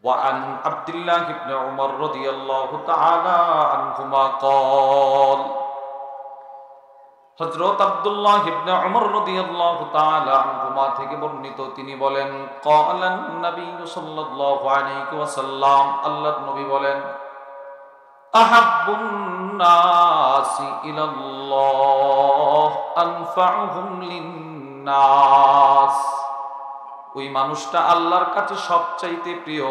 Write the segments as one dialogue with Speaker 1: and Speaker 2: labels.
Speaker 1: وعن عبد الله بن عمر رضي الله تعالى عنهما قال হযরত আব্দুল্লাহ ইবনে উমর রাদিয়াল্লাহু তাআলা আনহুমা থেকে বর্ণিত তিনি বলেন ক্বালান নবী সাল্লাল্লাহু আলাইহি ওয়াসাল্লাম আল্লাহর নবী বলেন আহাব্বুন নাসি ইলাল্লাহ আনফাউহুম লিন্নাস ওই মানুষটা আল্লাহর কাছে সবচাইতে প্রিয়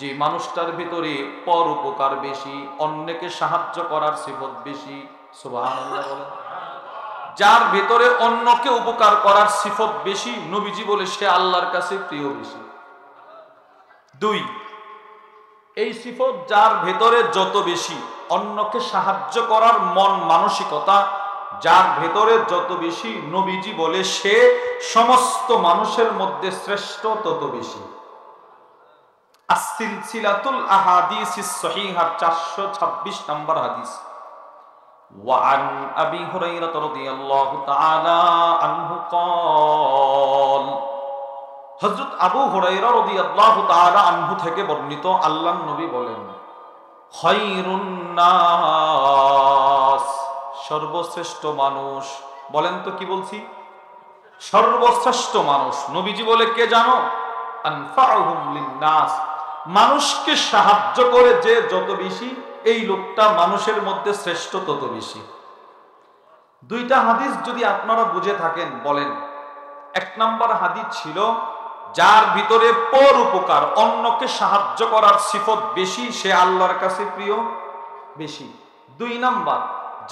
Speaker 1: যে মানুষটার ভিতরে পরোপকার বেশি, অন্যকে সাহায্য করার সিফত বেশি। সুবহানাল্লাহ বলেন। যার ভিতরে অন্যকে উপকার করার সিফত বেশি, নবীজি বলে সে আল্লাহর কাছে প্রিয় বেশি। দুই, এই সিফত যার ভেতরে যত বেশি, অন্যকে সাহায্য করার মন মানসিকতা যার ভেতরে যত বেশি, নবীজি বলে সে সমস্ত মানুষের মধ্যে শ্রেষ্ঠ তত বেশি। আস-সিলসিলাতুল আহাদিসিস সহিহা 426 নম্বর হাদিস। وعن أبي هريرة رضي الله تعالى عنه قال হযরত আবু হুরায়রা রাদিয়াল্লাহু তাআলা আনহু থেকে বর্ণিত আল্লাহর নবী বলেন খায়রুন নাস সর্বশ্রেষ্ঠ মানুষ। বলেন তো কি বলছি? সর্বশ্রেষ্ঠ মানুষ। নবীজি বলে কে জানো? আনফাউহুম লিন্নাস, মানুষকে সাহায্য করে যে যত বেশি, এই লোকটা মানুষের মধ্যে শ্রেষ্ঠ তত বেশি। দুইটা হাদিস যদি আপনারা বুঝে থাকেন বলেন। এক নাম্বার হাদিস ছিল যার ভিতরে পরোপকার, অন্যকে সাহায্য করার সিফত বেশি, সে আল্লাহর কাছে প্রিয় বেশি। দুই নাম্বার,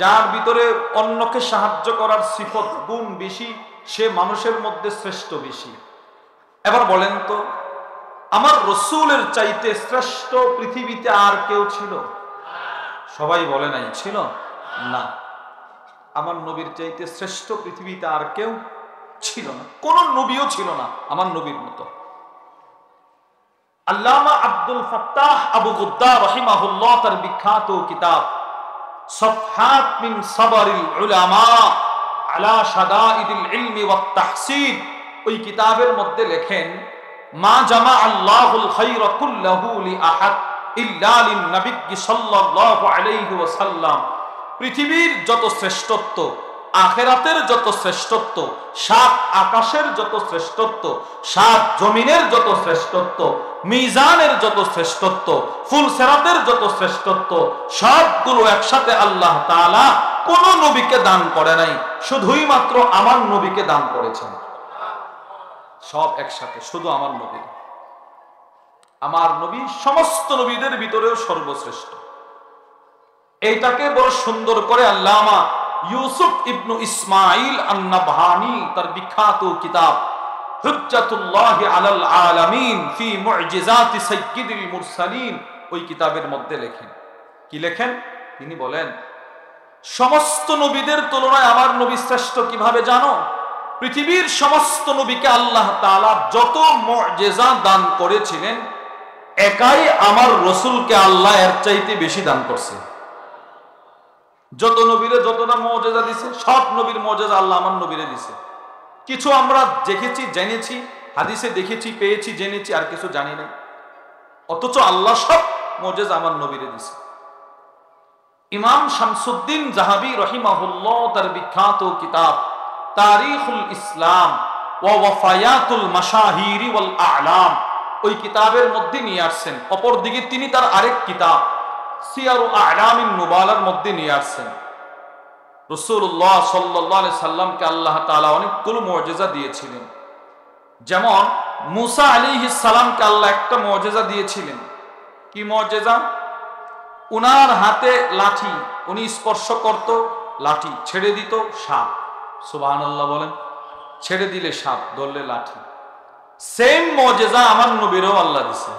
Speaker 1: যার ভিতরে অন্যকে সাহায্য করার সিফত গুণ বেশি, সে মানুষের মধ্যে শ্রেষ্ঠ বেশি। এবার বলেন তো, আমার রসূলের চাইতে শ্রেষ্ঠ পৃথিবীতে আর কেউ ছিল? সবাই বলে নাই ছিল না। আমার নবীর চাইতে শ্রেষ্ঠ পৃথিবীতে আর কেউ ছিল না, কোন নবীও ছিল না আমার নবীর মতো। আল্লামা আব্দুল ফাত্তাহ আবু গুদ্দা রাহিমাহুল্লাহ তার বিখ্যাত কিতাব সফহাত মিন সাবরিল উলামা আলা শাদাইদিল ইলমি ওয়াত তাহসিন, ওই কিতাবের মধ্যে লেখেন মা জামা আল্লাহুল খায়রা কুল্লাহু লি আহাদ ইল্লা লিন নবী সাল্লাল্লাহু আলাইহি ওয়াসাল্লাম। পৃথিবীর যত শ্রেষ্ঠত্ব, আখিরাতের যত শ্রেষ্ঠত্ব, সাত আকাশের যত শ্রেষ্ঠত্ব, সাত জমিনের যত শ্রেষ্ঠত্ব, মিজানের যত শ্রেষ্ঠত্ব, ফুলসেরাতের যত শ্রেষ্ঠত্ব, সবগুলো একসাথে আল্লাহ তাআলা কোন নবীকে দান করে নাই, শুধুই মাত্র আমার নবীকে দান করেছেন। সব একসাথে, শুধু আমার নবী। আমার নবী সমস্ত নবীদের ভিতরেও সর্বশ্রেষ্ঠ। এইটাকে বড় সুন্দর করে আল্লামা ইউসুফ ইবনু ইসমাইল আন-নাবহানী তার বিখ্যাত কিতাব হুজ্জাতুল্লাহি আলাল আলামিন ফি মুজিজাতি সাইয়্যিদিল মুরসালিন, ওই কিতাবের মধ্যে লেখেন। কি লেখেন? তিনি বলেন সমস্ত নবীদের তুলনায় আমার নবী শ্রেষ্ঠ কিভাবে জানো? পৃথিবীর সমস্ত নবীকে আল্লাহ তাআলা যত মুজিজা দান করেছিলেন, একাই আমার রাসূলকে আল্লাহ এর চাইতে বেশি দান করছে। যত নবীরে যতটা মুজিজা দিয়েছে, সব নবীর মুজিজা আল্লাহ আমার নবীরে দিয়েছে। কিছু আমরা দেখেছি, জেনেছি, হাদিসে দেখেছি, পেয়েছি, জেনেছি, আর কিছু জানি না, অথচ আল্লাহ সব মুজিজা আমার নবীরে দিয়েছে। ইমাম শামসুদ্দিন জাহাবী রাহিমাহুল্লাহ তার বিখ্যাত কিতাব তারিখুল ইসলাম ওয়া ওয়াফায়াতুল মাশাহিরি ওয়াল আ'লাম, ওই কিতাবের মধ্যে নিয়ে আসছেন। অপরদিকে তিনি তার আরেক কিতাব সিয়ারু আ'লামিন নুবালার মধ্যে নিয়ে আসছেন রাসূলুল্লাহ সাল্লাল্লাহু আলাইহি সাল্লামকে আল্লাহ তাআলা অনেকগুলো মুজিজা দিয়েছিলেন। যেমন মুসা আলাইহিস সালামকে আল্লাহ একটা মুজিজা দিয়েছিলেন। কি মুজিজা? উনার হাতে লাঠি, উনি স্পর্শ করত, লাঠি ছেড়ে দিত, সাপ। সুবহানাল্লাহ বলেন। ছেড়ে দিলে সাপ, ধরলে লাঠি। সেম মুজিজা আমার নবীরও আল্লাহ দিয়েছে।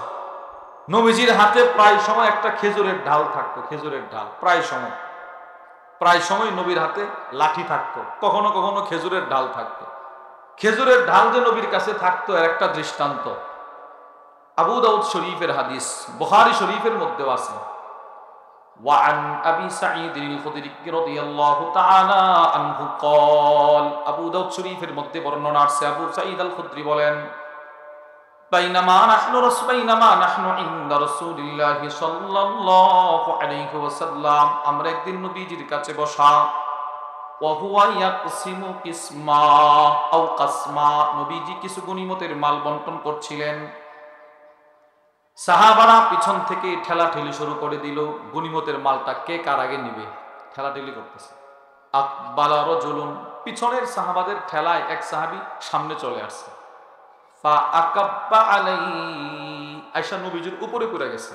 Speaker 1: নবীজির হাতে প্রায় সময় একটা খেজুরের ঢাল থাকতো, খেজুরের ঢাল। প্রায় সময় নবীর হাতে লাঠি থাকতো, কখনো কখনো খেজুরের ঢাল থাকতো। খেজুরের ঢাল যে নবীর কাছে থাকতো এর একটা দৃষ্টান্ত আবু দাউদ শরীফের হাদিস, বুখারী শরীফের মধ্যেও আছে। وعن أبي سعيد الخدري رضي الله تعالى عنه قال, আবু দাউদ শরীফের মধ্যে বর্ণনা আছে, আবু সাঈদ আল খুদরি বলেন বাইনামা নাহনু ইনদা রাসূলিল্লাহি সাল্লাল্লাহু আলাইহি ওয়াসাল্লাম, আমরা একদিন নবীজির কাছে বসা, ওয়া হুয়া ইয়াকসিমু কিসমা আও কাসমা, নবীজি কিছু গনিমতের মাল বন্টন করছিলেন। সাহাবারা পিছন থেকে ঠেলাঠেলি শুরু করে দিল, গনিমতের মালটা কে কার আগে নিবে, ঠেলাঠেলি করতেছে। আকবালা রাজুলুন, পিছনের সাহাবাদের ঠেলায় এক সাহাবী সামনে চলে আসছে। ফা আকাব্বা আলাইহি, আয়েশা নবীজির উপরে পড়ে গেছে।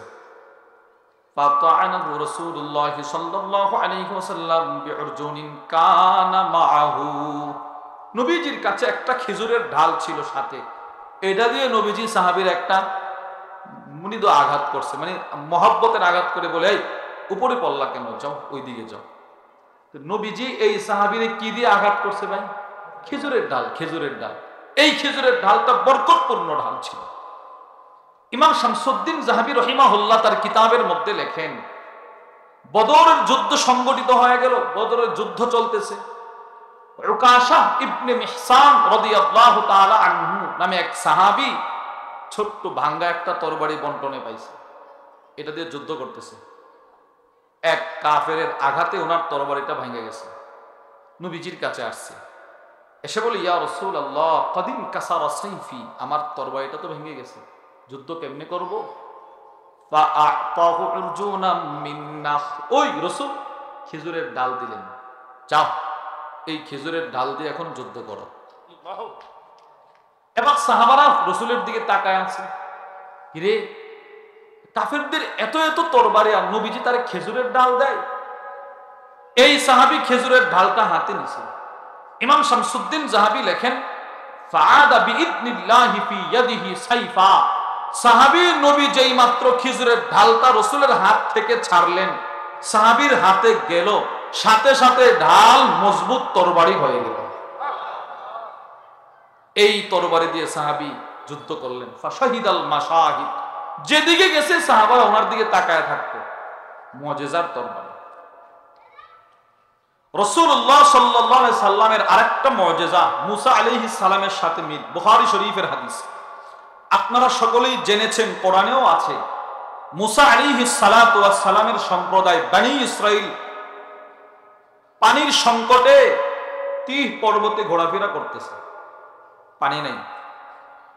Speaker 1: ফাতাআনাহু রাসূলুল্লাহ সাল্লাল্লাহু আলাইহি ওয়াসাল্লাম বিউরজুনিন কানা মাআহু, নবীজির কাছে একটা খেজুরের ঢাল ছিল সাথে, এটা দিয়ে নবীজি সাহাবীর একটা মৃদু আঘাত করছে, মানে মহব্বতের আঘাত করে বলে, এই উপরে পড়লা কেন, যাও ওইদিকে যাও। নবীজি এই সাহাবীরে কি দিয়ে আঘাত করছে ভাই? খেজুরের ডাল, খেজুরের ডাল। এই খেজুরের ঢালটা বরকতপূর্ণ ঢাল ছিল। ইমাম শামসুদ্দিন যাহাবী রাহিমাহুল্লাহ তার কিতাবের মধ্যে লেখেন, বদরের যুদ্ধ সংগঠিত হয়ে গেল, বদরের যুদ্ধ চলতেছে। উকাশা ইবনে মিহসান রাদিয়াল্লাহু তাআলা আনহু নামে এক সাহাবী ছোট্ট ভাঙ্গা একটা তরবারি বন্টনে পাইছে, এটা দিয়ে যুদ্ধ করতেছে। এক কাফেরের আঘাতে ওনার তরবারিটা ভেঙে গেছে। নবীজির কাছে আসছে, এসে বলে, ইয়া রাসূলুল্লাহ কদিন কাসারা সাইফি, আমার তরবারিটা তো ভেঙে গেছে, যুদ্ধ কেমনে করব? ফাআতাহু উরজুনাম মিন নাখ, ওই রাসূল খেজুরের ডাল দিলেন, যাও এই খেজুরের ডাল দিয়ে এখন যুদ্ধ করো। এবার সাহাবারা রাসূলের দিকে তাকায় আছে, কিরে কাফেরদের এত এত তরবারি আর নবীজি তার খেজুরের ডাল দেয়। এই সাহাবী খেজুরের ডালটা হাতে নিছে। ইমাম শামসুদ্দিন যাহাবী লেখেন, ফাআদা বিইذনিল্লাহি ফি ইয়াদিহি সাইফা, সাহাবী নবী যেই মাত্র খেজুরের ঢালটা রাসূলের হাত থেকে ছাড়লেন, সাহাবীর হাতে গেল, সাথে সাথে ঢাল মজবুত তরবারি হয়ে গেল। এই তরবারি দিয়ে সাহাবী যুদ্ধ করলেন। ফাশাহিদাল মাশাহিদ, যেদিকে গেছে সাহাবারা ওনার দিকে তাকায় থাকতো। মুজিজার তরবারি। রাসূলুল্লাহ সাল্লাল্লাহু আলাইহি সাল্লামের আরেকটা মুজিজা মুসা আলাইহিস সালামের সাথে মিল, বুখারী শরীফের হাদিস। আপনারা সকলেই জেনেছেন, কোরআনেও আছে, মুসা আলাইহিস সালাতু ওয়াস সালামের সম্প্রদায় বনি ইসরাইল পানির সংকটে তিহ পর্বতে ঘোরাফেরা করতেছে, পানি নাই।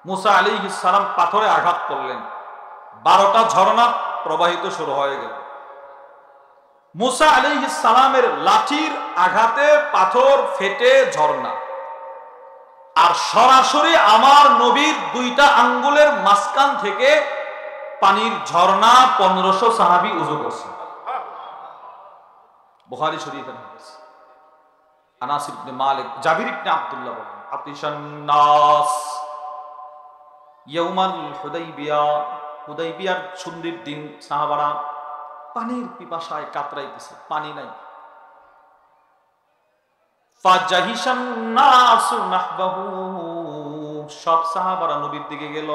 Speaker 1: মুসা আলাইহিস সালাম পাথরে আঘাত করলেন, 12টা ঝর্ণা প্রবাহিত শুরু হয়ে গেল। মুসা আলাইহিস সালামের লাঠির আঘাতে পাথর ফেটে ঝর্ণা, আর সরাসরি আমার নবীর 2টা আঙ্গুলের মাঝখান থেকে পানির ঝর্ণা 1500 সাহাবী উযু করছে। বুখারী শরীফের হাদিস। আনাস ইবনে মালিক, জাবির ইবনে আব্দুল্লাহ বলেন, আতিশান নাস ইয়াউমাল হুদাইবিয়া, হুদাইবিয়ার সন্ধির দিন সাহাবারা পানির পিপাসায় কাতরাইতেছে, পানি নাই। ফাজাহিশান নাসু নাহবাহু, সব সাহাবারা নবীর দিকে গেল।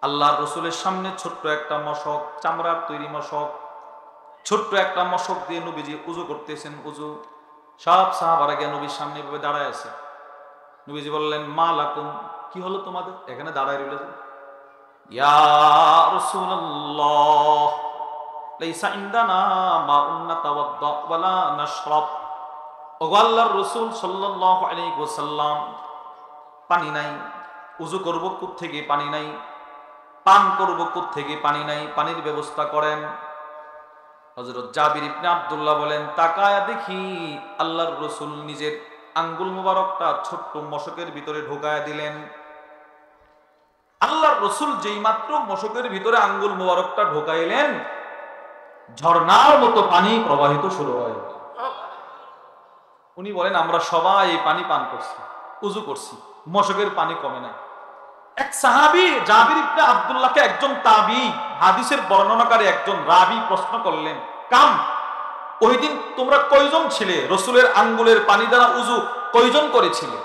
Speaker 1: আল্লাহর রাসূলের সামনে ছোট্ট একটা মশক, চামড়ার তৈরি মশক, ছোট্ট একটা মশক দিয়ে নবীজি উযু করতেছেন। উযু, সব সাহাবারা গিয়ে নবীর সামনে এভাবে দাঁড়ায় আছে। নবীজি বললেন, মা লাকুম, কি হলো তোমাদের, এখানে দাঁড়ায় রইলে? ইয়া রাসূলুল্লাহ লাইসা ইনদানা মাউন নাতাওয়াদ্দা ওয়ালা নাশরাব, ওগো আল্লাহর রাসূল সাল্লাল্লাহু আলাইহি ওয়াসাল্লাম, পানি নাই, উযু করব কূপ থেকে পানি নাই, পান করব কূপ থেকে পানি নাই, পানির ব্যবস্থা করেন। হযরত জাবির ইবনে আব্দুল্লাহ বলেন, তাকায়া দেখি আল্লাহর রাসূল নিজের আঙ্গুল মোবারকটা ছোট্ট মশকের ভিতরে ঢোকায়া দিলেন। আল্লাহর রাসূল যেই মাত্র মশকের ভিতরে আঙ্গুল মোবারকটা ঢোকাইলেন, ঝর্ণার মতো পানি প্রবাহিত শুরু হয়। উনি বলেন, আমরা সবাই এই পানি পান করছি, উযু করছি, মশকের পানি কমে নাই। এক সাহাবী জাবির ইবনে আব্দুল্লাহকে একজন তাবী, হাদিসের বর্ণনাকারী একজন রাবী প্রশ্ন করলেন, কাম, ওই দিন তোমরা কয়জন ছিলে? রাসূলের আঙ্গুলের পানি দ্বারা উযু কয়জন করেছিলে?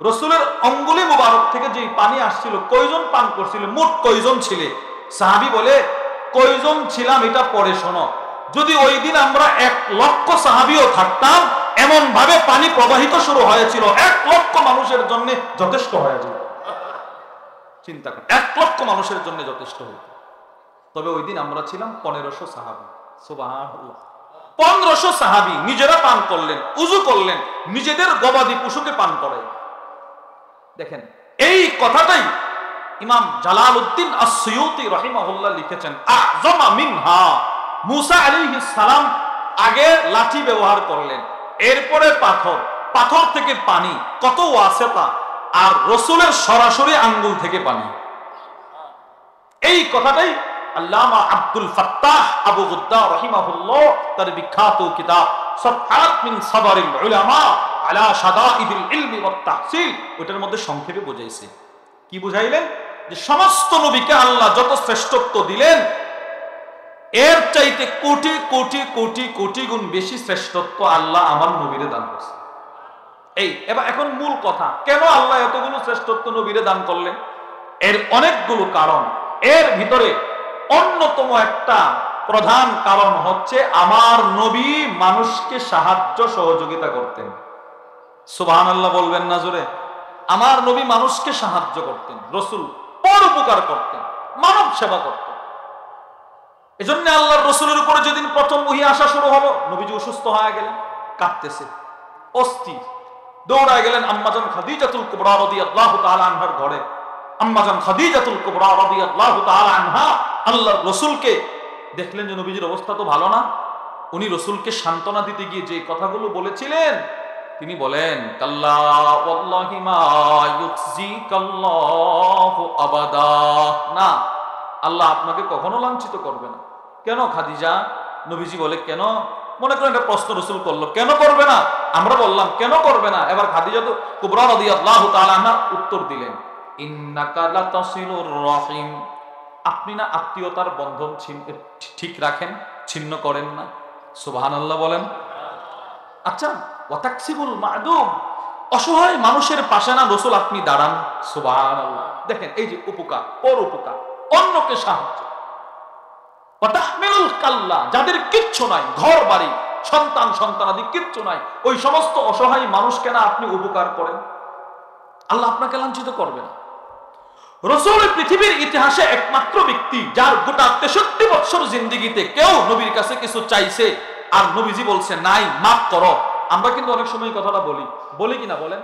Speaker 1: রাসূলের আঙ্গুলে মোবারক থেকে যে পানি আসছিল কয়জন পান করছিল? মোট কয়জন ছিলে? সাহাবী বলে, কয়জন ছিলাম এটা পরে শোনো। যদি ওই দিন আমরা 1 লক্ষ সাহাবীও থাকতাম, এমন ভাবে পানি প্রবাহিত শুরু হয়েছিল, 1 লক্ষ মানুষের জন্য যথেষ্ট হয়ে যেত। চিন্তা করেন, 1 লক্ষ মানুষের জন্য যথেষ্ট হইত। তবে ওই দিন আমরা ছিলাম 1500 সাহাবী। সুবহানাল্লাহ, 1500 সাহাবী নিজেরা পান করলেন, উযু করলেন, নিজেদের গবাদি পশুকে পান করাই। দেখেন, এই কথাটাই ইমাম জালালউদ্দিন আস-সুয়ুতি রাহিমাহুল্লাহ লিখেছেন, আযমা মিনহা, মুসা আলাইহিস সালাম আগে লাঠি ব্যবহার করলেন, এরপরে পাথর, পাথর থেকে পানি, কত ওয়াসিতা, আর রাসূলের সরাসরি আঙ্গুল থেকে পানি। এই কথাটাই আল্লামা আব্দুল ফাত্তাহ আবু গুদ্দা রাহিমাহুল্লাহ তার বিখ্যাত কিতাব সাফহাত মিন সাবরিল উলামা আলা শাদাইদিল ইলমি ওয়াত তাহসিল, ওটার মধ্যে সংক্ষেপে বুঝাইছে। কি বুঝাইলেন? যে সমস্ত নবীকে আল্লাহ যত শ্রেষ্ঠত্ব দিলেন, এর চাইতে কোটি কোটি কোটি কোটি গুণ বেশি শ্রেষ্ঠত্ব আল্লাহ আমার নবীরে দান করছে। এই এবার এখন মূল কথা, কেন আল্লাহ এতগুলো শ্রেষ্ঠত্ব নবীরে দান করলেন? এর অনেকগুলো কারণ। এর ভিতরে অন্যতম একটা প্রধান কারণ হচ্ছে আমার নবী মানুষকে সাহায্য সহযোগিতা করতেন। সুবহানাল্লাহ বলবেন না জোরে? আমার নবী মানুষকে সাহায্য করতেন, রাসূল পরোপকার করতেন, মানব সেবা করতেন। এজন্য আল্লাহর রাসূলের উপরে যেদিন প্রথম ওহী আসা শুরু হলো, নবীজি অসুস্থ হয়ে গেলেন, কাঁদতেছে, অস্থির, দৌড়ায় গেলেন আম্মাজান খাদিজাতুল কুবরা রাদিয়াল্লাহু তাআলা আনহার ঘরে। আম্মাজান খাদিজাতুল কুবরা রাদিয়াল্লাহু তাআলা আনহা আল্লাহর রাসূলকে দেখলেন যে নবীজির অবস্থা তো ভালো না। উনি রাসূলকে সান্ত্বনা দিতে গিয়ে যে কথাগুলো বলেছিলেন, তিনি বলেন, কাল্লা ওয়াল্লাহি মা ইউখজিকাল্লাহু আবাদা, না, আল্লাহ আপনাকে কখনো লাঞ্ছিত করবে না। কেন খাদিজা? নবীজি বলে কেন? মনে করেন একটা প্রশ্ন রাসূল করলো, কেন করবে না? আমরা বললাম কেন করবে না? এবার খাদিজা তো কুবরা রাদিয়াল্লাহু তাআলা আনহা উত্তর দিলেন, ইন্নাকা লাতাসিলুর রাহিম, আপনি না আত্মীয়তার বন্ধন ঠিক রাখেন, ছিন্ন করেন না। সুবহানাল্লাহ বলেন। আচ্ছা, ওয়াতাকসিবুল মা'দুম, অসহায় মানুষের পাশে না রাসূল আপনি দাঁড়ান। সুবহানাল্লাহ, দেখেন এই যে উপকার, পরোপকার, অন্যকে সাহায্য। ওয়াতাহমিলুল কাল্লা, যাদের কিচ্ছু নাই, ঘর বাড়ি, সন্তান সন্তানাদি কিচ্ছু নাই, ওই সমস্ত অসহায় মানুষকে না আপনি উপকার করেন, আল্লাহ আপনাকে লাঞ্ছিত করবে না। রাসূল পৃথিবীর ইতিহাসে একমাত্র ব্যক্তি যার গোটা 63 বছর জিন্দেগিতে কেউ নবীর কাছে কিছু চাইছে আর নবীজি বলছে নাই, মাফ করো। আমরা কিন্তু অনেক সময় কথাটা বলি কিনা বলেন?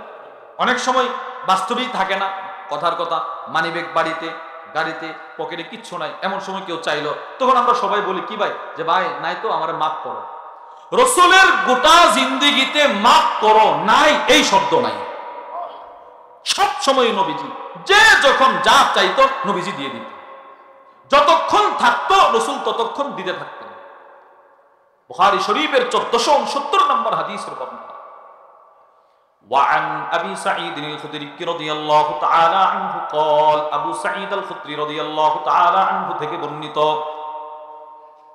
Speaker 1: অনেক সময় বাস্তবেই থাকে না কথার কথা, মানিব্যাগ বাড়িতে, গাড়িতে, পকেটে কিচ্ছু নাই, এমন সময় কেউ চাইলো, তখন আমরা সবাই বলি কি ভাই, যে ভাই নাই তো আমারে মাফ করো। রাসূলের গোটা জিন্দেগিতে মাফ করো নাই এই শব্দ নাই। সব সময় নবীজি যে যখন যা চাইতো নবীজি দিয়ে দিত, যতক্ষণ থাকতো রাসূল ততক্ষণ দিতে থাকতেন। বুখারী শরীফের 1469 নম্বর হাদিসের বর্ণনা। وعن أبي سعيد الخدري رضي الله تعالى عنه قال, আবু সাঈদ আল খুদরি রাদিয়াল্লাহু তাআলা আনহু থেকে বর্ণিত,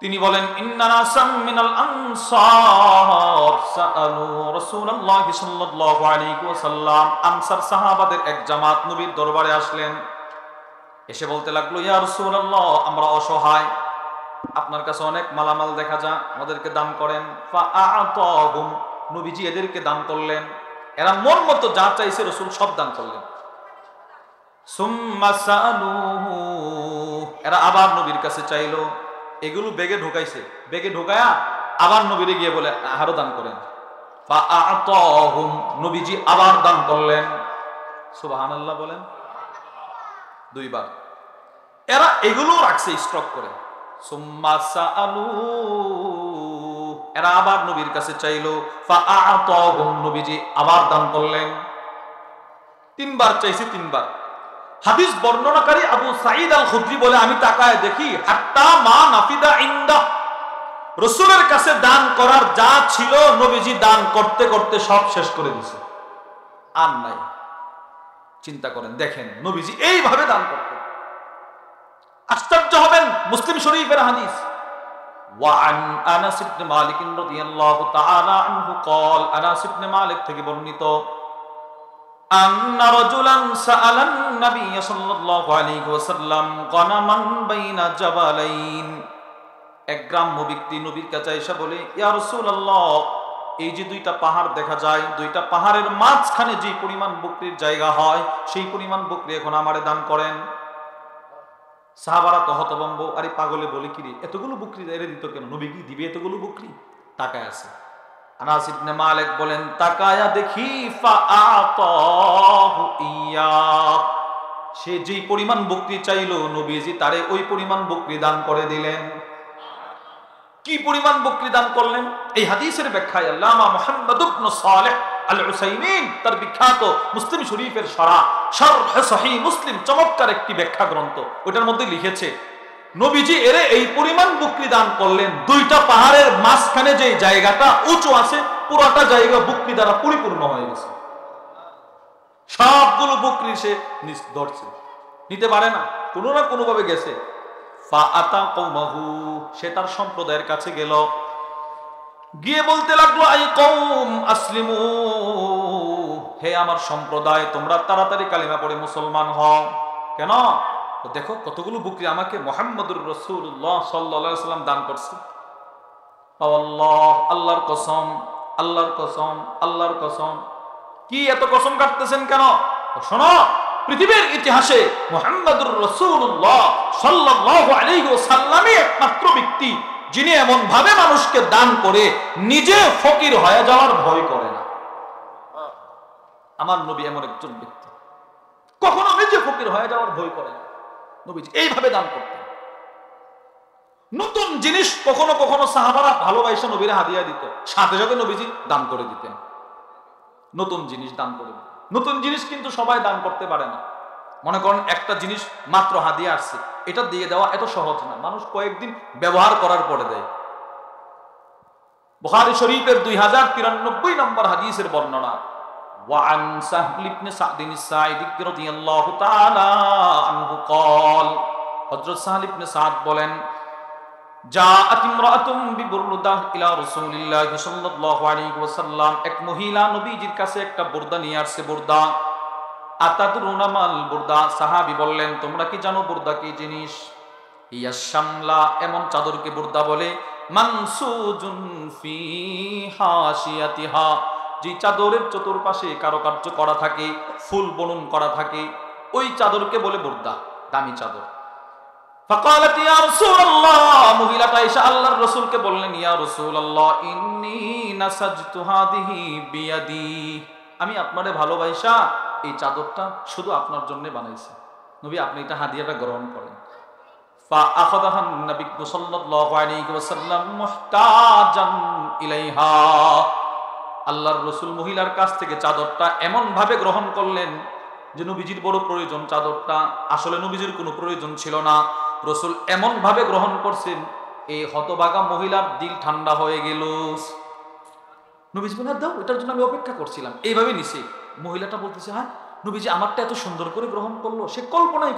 Speaker 1: তিনি বলেন, ইন্না নাসাম মিনাল আনসার সাআলু রাসূলুল্লাহ সাল্লাল্লাহু আলাইহি ওয়াসাল্লাম, আনসার সাহাবাদের এক জামাত নবীর দরবারে আসলেন, এসে বলতে লাগলো, ইয়া রাসূলুল্লাহ, আমরা অসহায়, আপনার কাছে অনেক মালামাল দেখা যায়, আমাদেরকে দান করেন। ফাআতাহুম, নবীজি এদেরকে দান করলেন। এরা মন মতো যা চাইছে রাসূল সব দান করলেন। সুম্মা সালুহু, এরা আবার নবীর কাছে চাইলো, এগুলো বেগে ঢোকাইছে, বেগে ঢোকায়া আবার নবীরে গিয়ে বলে আরো দান করেন। ফাআতাহুম, নবীজি আবার দান করলেন। সুবহানাল্লাহ বলেন। 2 বার এরা এগুলো রাখছে স্টক করে। সুম্মা সাআলু, এরা আবার নবীর কাছে চাইলো, ফাআতাহুম, নবীজি আবার দান করলেন। 3 বার চাইছে, 3 বার। হাদিস বর্ণনাকারী আবু সাঈদ আল খুদরি বলে, আমি তাকায় দেখি, হাত্তা মা নাফিদা ইনদা, রাসূলের কাছে দান করার যা ছিল নবীজি দান করতে করতে সব শেষ করে দিয়েছে, আর নাই। চিন্তা করেন, দেখেন নবীজি এইভাবে দান করতেন। আশ্চর্য হবেন, মুসলিম শরীফের হাদিস। وعن انس بن مالك رضي الله تعالى عنه قال, আনাস ইবনে মালিক থেকে বর্ণিত, أن رجلا سأل النبي صلى الله عليه وسلم غنما بين جبلين, এক গ্রাম্য ব্যক্তি নবীর কাছে এসে বলে, ইয়া রাসূলুল্লাহ, এই যে দুইটা পাহাড় দেখা যায়, দুইটা পাহাড়ের মাঝখানে যে পরিমাণ বকরির জায়গা হয়, সেই পরিমাণ বকরি এখন আমারে দান করেন। সাহাবারা তো হতভম্ব, আরে পাগলে বলে কি রে, এতগুলো বকরি এরে দিত কেন, নবী কি দিবে এতগুলো বকরি? তাকায় আছে। আনাস ইবনে মালিক বলেন, তাকায়া দেখি ফাআতাহু ইয়া, সে যেই পরিমাণ বকরি চাইলো নবীজি তারে ওই পরিমাণ বকরি দান করে দিলেন। কি পরিমাণ বকরি দান করলেন? এই হাদিসের ব্যাখ্যায় আল্লামা মুহাম্মদ ইবনে সালেহ আল উসাইমিন তার বিখ্যাত মুসলিম শরীফের শরহ সহিহ মুসলিম চমৎকার একটি ব্যাখ্যা গ্রন্থ, ওটার মধ্যে লিখেছে নবীজি এরে এই পরিমাণ বকরি দান করলেন, দুইটা পাহাড়ের মাঝখানে যে জায়গাটা উঁচু আছে পুরোটা জায়গা বকরি দ্বারা পরিপূর্ণ হয়ে গেছে। সবগুলো বকরি সে ধরছে, নিতে পারে না, কোনো না কোনো ভাবে গেছে। ফাআতা কওমাহু, সে তার সম্প্রদায়ের কাছে গেল, গিয়ে বলতে লাগলো, আই কওম আসলিমু, হে আমার সম্প্রদায় তোমরা তাড়াতাড়ি কালিমা পড়ে মুসলমান হও। কেন? দেখো কতগুলো বকরি আমাকে মুহাম্মদুর রাসূলুল্লাহ সাল্লাল্লাহু আলাইহি ওয়াসাল্লাম দান করছে। আল্লাহ, আল্লাহর কসম, আল্লাহর কসম, আল্লাহর কসম। কি এত কসম কাটতেছেন কেন? শোনো, পৃথিবীর ইতিহাসে মুহাম্মদুর রাসূলুল্লাহ সাল্লাল্লাহু আলাইহি ওয়াসাল্লামই একমাত্র ব্যক্তি যিনি এমন ভাবে মানুষকে দান করে নিজে ফকির হয়ে যাওয়ার ভয় করে না। আমার নবী এমন একজন ব্যক্তি, কখনো নিজে ফকির হয়ে যাওয়ার ভয় করে না। নবীজি এইভাবে দান করতেন। নতুন জিনিস কখনো কখনো সাহাবারা ভালোবাসা নবীরে হাদিয়া দিত, সাথে সাথে নবীজি দান করে দিতেন। নতুন জিনিস দান করে দিতেন। নতুন জিনিস কিন্তু সবাই দান করতে পারে না। মনে করেন একটা জিনিস মাত্র হাদিয়া আসছে, এটা দিয়ে দেওয়া এত সহজ না, মানুষ কয়েকদিন ব্যবহার করার পরে দেয়। বুখারী শরীফের 2093 নম্বর হাদিসের বর্ণনা, وعن سهل بن سعد الساعدي رضي الله تعالى عنه قال, হযরত সাহল ইবনে সাদ বলেন, জাআত ইমরাআতুম বিবুরদা ইলা রাসূলিল্লাহ সাল্লাল্লাহু আলাইহি ওয়াসাল্লাম, এক মহিলা নবীজির কাছে একটা বুরদা নিয়ে আসছে। বুরদা, আতাদরুনা মাল বুরদা, সাহাবী বললেন তোমরা কি জানো বুরদা কি জিনিস? ইয়া শামলা, এমন চাদরকে বুরদা বলে, মানসুজুন ফি হাশিয়াতিহা, যে চাদরের চতুর্পাশে কারুকার্য করা থাকে, ফুল বুনন করা থাকে, ওই চাদরকে বলে বুরদা, দামি চাদর। ফাকালাত ইয়া রাসূলুল্লাহ, মহিলাটা এসে আল্লাহর রাসূলকে বললেন, ইয়া রাসূলুল্লাহ ইন্নী নাসাজতু হাদিহি বিয়াদি, আমি আপনারে ভালোবাসা এই চাদরটা শুধু আপনার জন্য বানাইছি, নবী আপনি এটা হাদিয়াটা গ্রহণ করেন। فأخذها النبي صلى الله عليه وسلم محتاجا إليها, আল্লাহর রাসূল মহিলার কাছ থেকে চাদরটা এমন ভাবে গ্রহণ করলেন যে নবীজির বড় প্রয়োজন চাদরটা, আসলে নবীজির কোনো প্রয়োজন ছিল না, রাসূল এমন ভাবে গ্রহণ করছেন এই হতভাগা মহিলার দিল ঠান্ডা হয়ে গেল। নবীজি বলেন, দাও, এটার জন্য আমি অপেক্ষা করছিলাম, এইভাবে নিছে। মহিলাটা বলতেছে, হ্যাঁ নবীজি আমারটা এত সুন্দর করে গ্রহণ করলো, সে কল্পনাই